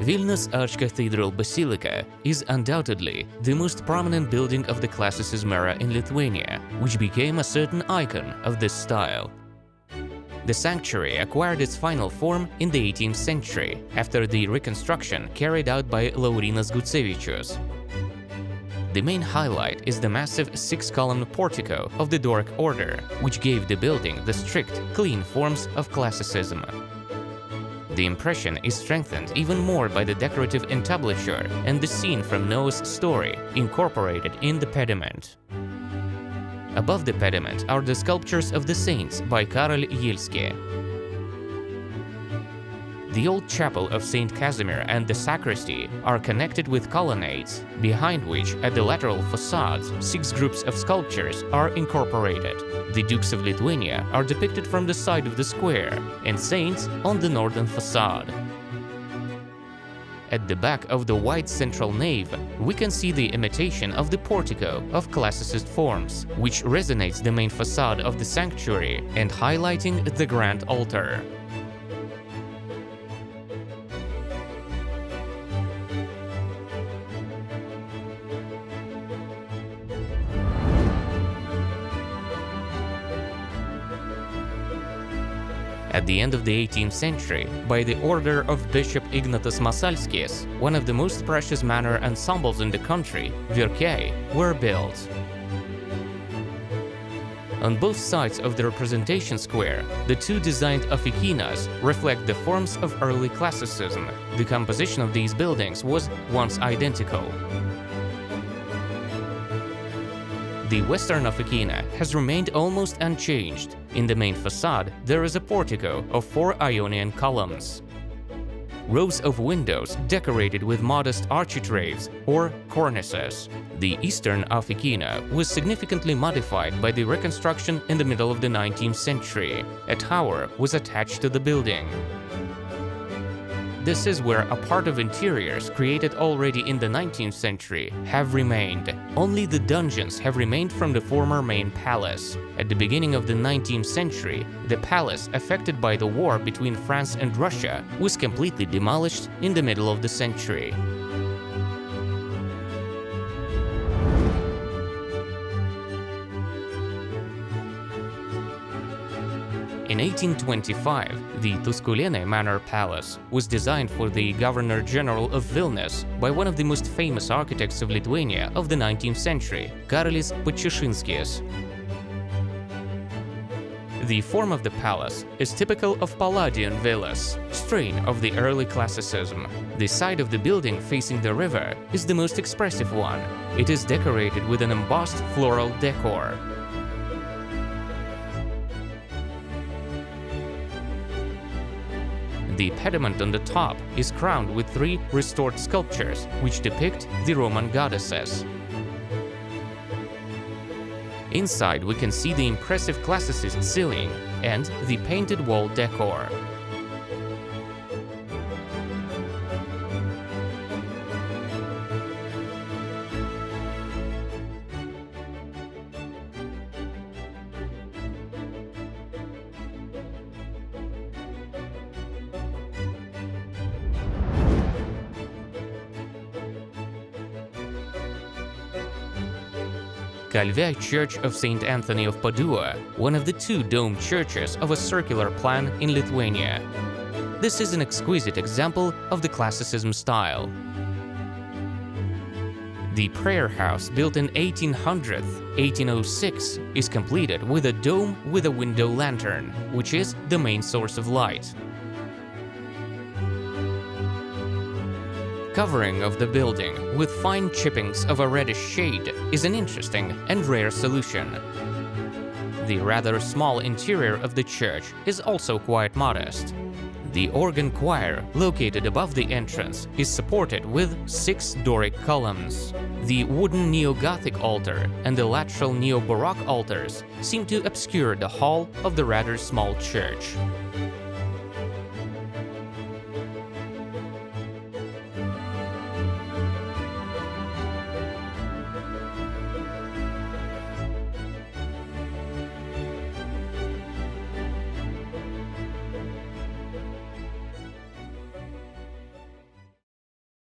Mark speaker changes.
Speaker 1: Vilnius Archcathedral Basilica is undoubtedly the most prominent building of the Classicism era in Lithuania, which became a certain icon of this style. The sanctuary acquired its final form in the 18th century, after the reconstruction carried out by Laurynas Gucevičius. The main highlight is the massive six-column portico of the Doric order, which gave the building the strict, clean forms of Classicism. The impression is strengthened even more by the decorative entablature and the scene from Noah's story, incorporated in the pediment. Above the pediment are the sculptures of the saints by Karol Jelski. The old chapel of St. Casimir and the sacristy are connected with colonnades, behind which, at the lateral facades, 6 groups of sculptures are incorporated. The Dukes of Lithuania are depicted from the side of the square, and saints on the northern facade. At the back of the wide central nave, we can see the imitation of the portico of classicist forms, which resonates the main facade of the sanctuary and highlighting the grand altar. At the end of the 18th century, by the order of Bishop Ignatius Masalskis, one of the most precious manor ensembles in the country, Verkiai, were built. On both sides of the representation square, the 2 designed oficinas reflect the forms of early classicism. The composition of these buildings was once identical. The western oficina has remained almost unchanged. In the main facade, there is a portico of 4 Ionian columns. Rows of windows decorated with modest architraves or cornices. The eastern oficina was significantly modified by the reconstruction in the middle of the 19th century. A tower was attached to the building. This is where a part of interiors created already in the 19th century have remained. Only the dungeons have remained from the former main palace. At the beginning of the 19th century, the palace affected by the war between France and Russia was completely demolished in the middle of the century. In 1825, the Tuskulėnai Manor Palace was designed for the Governor-General of Vilnius by one of the most famous architects of Lithuania of the 19th century, Karolis Podčašinskis. The form of the palace is typical of Palladian villas, strain of the early classicism. The side of the building facing the river is the most expressive one. It is decorated with an embossed floral decor. The pediment on the top is crowned with 3 restored sculptures, which depict the Roman goddesses. Inside we can see the impressive classicist ceiling and the painted wall decor. Kalve Church of St. Anthony of Padua, one of the 2 domed churches of a circular plan in Lithuania. This is an exquisite example of the classicism style. The prayer house, built in 1806, is completed with a dome with a window lantern, which is the main source of light. Covering of the building with fine chippings of a reddish shade is an interesting and rare solution. The rather small interior of the church is also quite modest. The organ choir, located above the entrance, is supported with 6 Doric columns. The wooden neo-Gothic altar and the lateral neo-Baroque altars seem to obscure the hall of the rather small church.